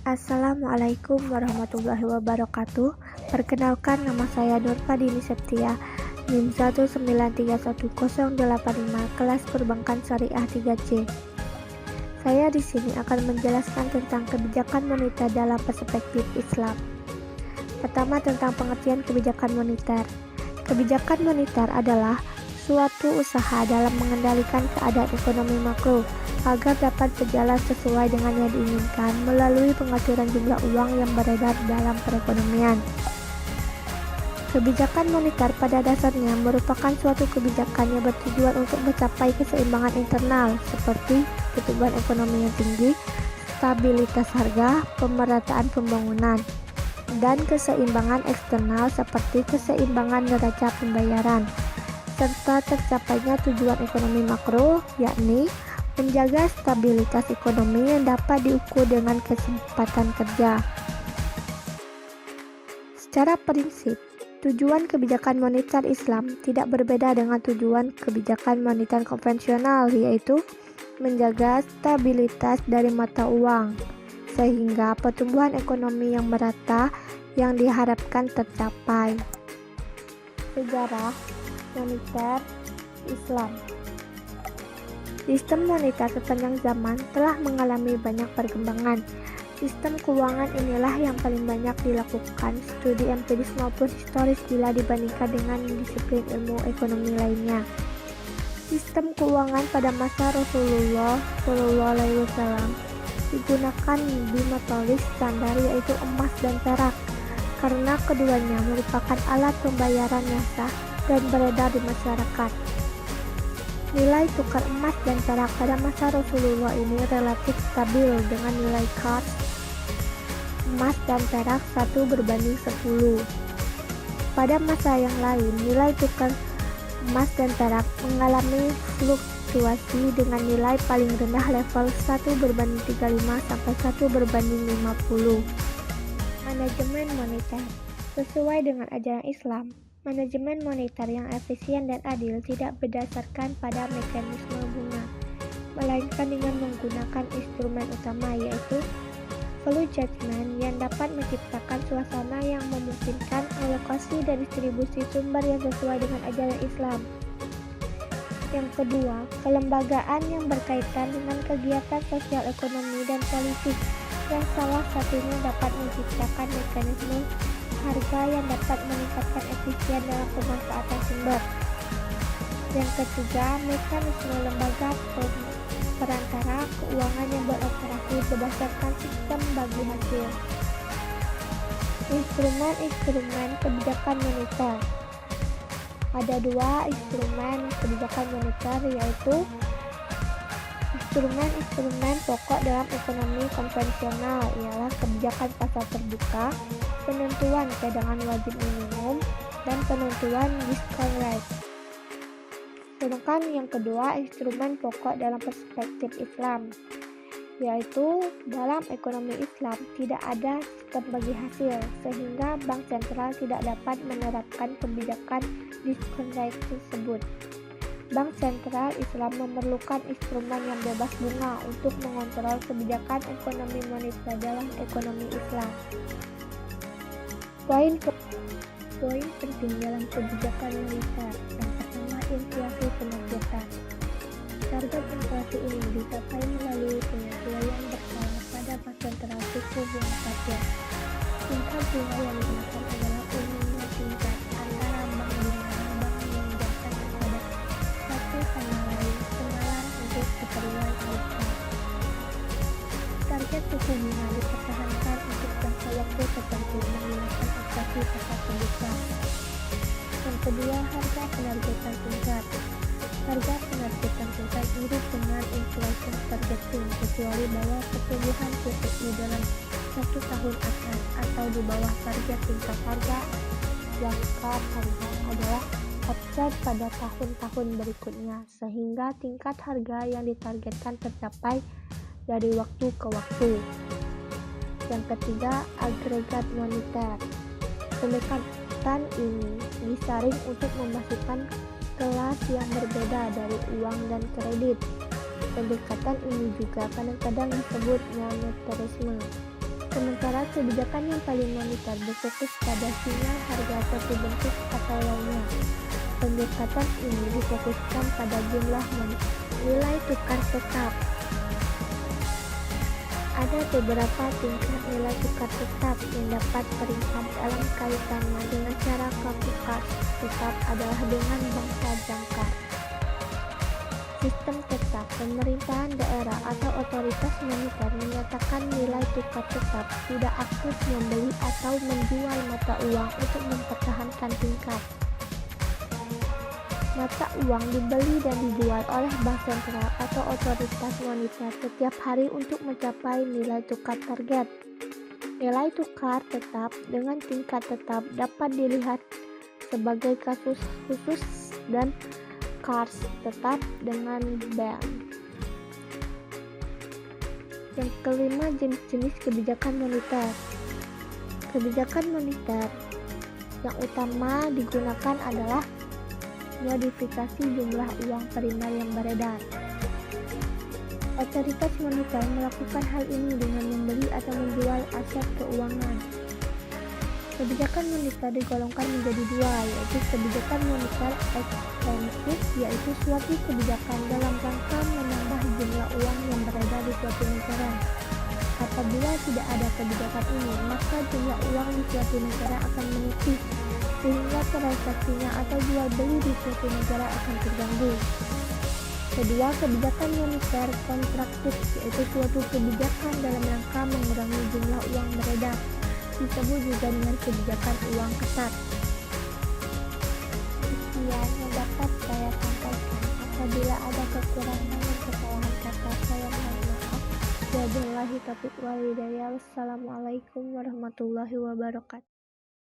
Assalamualaikum warahmatullahi wabarakatuh. Perkenalkan, nama saya Nurfadini Septia, NIM 1931085, kelas Perbankan Syariah 3C. Saya di sini akan menjelaskan tentang kebijakan moneter dalam perspektif Islam. Pertama, tentang pengertian kebijakan moneter. Kebijakan moneter adalah suatu usaha dalam mengendalikan keadaan ekonomi makro agar dapat berjalan sesuai dengan yang diinginkan melalui pengaturan jumlah uang yang beredar dalam perekonomian. Kebijakan moneter pada dasarnya merupakan suatu kebijakan yang bertujuan untuk mencapai keseimbangan internal seperti pertumbuhan ekonomi yang tinggi, stabilitas harga, pemerataan pembangunan, dan keseimbangan eksternal seperti keseimbangan neraca pembayaran, serta tercapainya tujuan ekonomi makro, yakni menjaga stabilitas ekonomi yang dapat diukur dengan kesempatan kerja. Secara prinsip, tujuan kebijakan moneter Islam tidak berbeda dengan tujuan kebijakan moneter konvensional, yaitu menjaga stabilitas dari mata uang, sehingga pertumbuhan ekonomi yang merata yang diharapkan tercapai. Sejarah moneter Islam. Sistem moneter sepanjang zaman telah mengalami banyak perkembangan. Sistem keuangan inilah yang paling banyak dilakukan studi empiris maupun historis bila dibandingkan dengan disiplin ilmu ekonomi lainnya. Sistem keuangan pada masa Rasulullah SAW digunakan di metode standar, yaitu emas dan perak, karena keduanya merupakan alat pembayaran yang sah dan beredar di masyarakat. Nilai tukar emas dan perak pada masa Rasulullah ini relatif stabil dengan nilai kurs emas dan perak 1:10. Pada masa yang lain, nilai tukar emas dan perak mengalami fluktuasi dengan nilai paling rendah level 1:35 sampai 1:50. Manajemen moneter. Sesuai dengan ajaran Islam, manajemen moneter yang efisien dan adil tidak berdasarkan pada mekanisme bunga, melainkan dengan menggunakan instrumen utama, yaitu value judgment, yang dapat menciptakan suasana yang memungkinkan alokasi dan distribusi sumber yang sesuai dengan ajaran Islam. Yang kedua, kelembagaan yang berkaitan dengan kegiatan sosial ekonomi dan politik, yang salah satunya dapat menciptakan mekanisme harga yang dapat meningkatkan efisien dalam pemanfaatan sumber. Yang ketiga, mekanisme lembaga perantara keuangan yang beroperasi berdasarkan sistem bagi hasil. Instrumen kebijakan moneter. Ada dua instrumen kebijakan moneter, yaitu instrumen pokok dalam ekonomi konvensional ialah kebijakan pasar terbuka, penentuan cadangan wajib minimum, dan penentuan discount rate. Sedangkan yang kedua, instrumen pokok dalam perspektif Islam, yaitu dalam ekonomi Islam tidak ada sistem bagi hasil, sehingga bank sentral tidak dapat menerapkan kebijakan discount rate tersebut. Bank sentral Islam memerlukan instrumen yang bebas bunga untuk mengontrol kebijakan ekonomi moneter dalam ekonomi Islam. Poin penting dalam kebijakan moneter. Yang pertama, inflasi penargetan. Target inflasi ini dicapai melalui penyesuaian berkala pada bank sentral suku bunga saja. Tingkat bunga yang digunakan adalah umumnya tingkat antara bank dengan bank meminjamkan kepada satu sama lain senalar untuk keperluan mereka. Target suku bunga dipertahankan untuk jangka waktu tertentu menggunakan inflasi pasar terbuka. Yang kedua, harga penargetan tingkat. Harga penargetan tingkat mirip dengan inflation targeting, kecuali bahwa pertumbuhan PPI dalam 1 tahun akan atau di bawah target tingkat harga jangka panjang adalah offset pada tahun-tahun berikutnya, sehingga tingkat harga yang ditargetkan tercapai dari waktu ke waktu. Yang ketiga, agregat moneter. Pendekatan ini disaring untuk memastikan kelas yang berbeda dari uang dan kredit. Pendekatan ini juga kadang-kadang disebut monetarisme. Sementara kebijakan yang paling moneter berfokus pada sinyal harga satu bentuk atau lainnya. Pendekatan ini difokuskan pada jumlah nilai tukar tetap. Ada beberapa tingkat nilai tukar tetap yang dapat peringkat dalam kaitannya dengan cara kalkulasi tetap adalah dengan bangsa jangkar. Sistem tetap, pemerintahan daerah atau otoritas moneter menyatakan nilai tukar tetap tidak aktif membeli atau menjual mata uang untuk mempertahankan tingkat. Mata uang dibeli dan dijual oleh bank sentral atau otoritas moneter setiap hari untuk mencapai nilai tukar target. Nilai tukar tetap dengan tingkat tetap dapat dilihat sebagai kasus khusus dan kurs tetap dengan bank. Yang kelima, jenis-jenis kebijakan moneter. Kebijakan moneter yang utama digunakan adalah modifikasi jumlah uang primer yang beredar. Otoritas moneter melakukan hal ini dengan membeli atau menjual aset keuangan. Kebijakan moneter digolongkan menjadi dua, yaitu kebijakan moneter ekspansif, yaitu suatu kebijakan dalam rangka menambah jumlah uang yang beredar di suatu negara. Apabila tidak ada kebijakan ini, maka jumlah uang di suatu negara akan menipis, sehingga transaksinya atau jual beli di suatu negara akan terganggu. Kedua, kebijakan moneter kontraktif, yaitu suatu kebijakan dalam rangka mengurangi jumlah uang beredar, disebut juga dengan kebijakan uang ketat. Sekian yang dapat saya sampaikan. Apabila ada kekurangan dan kesalahan kata, saya mohon maaf. Wabillahi taufiq wal hidayah. Wassalamualaikum warahmatullahi wabarakatuh.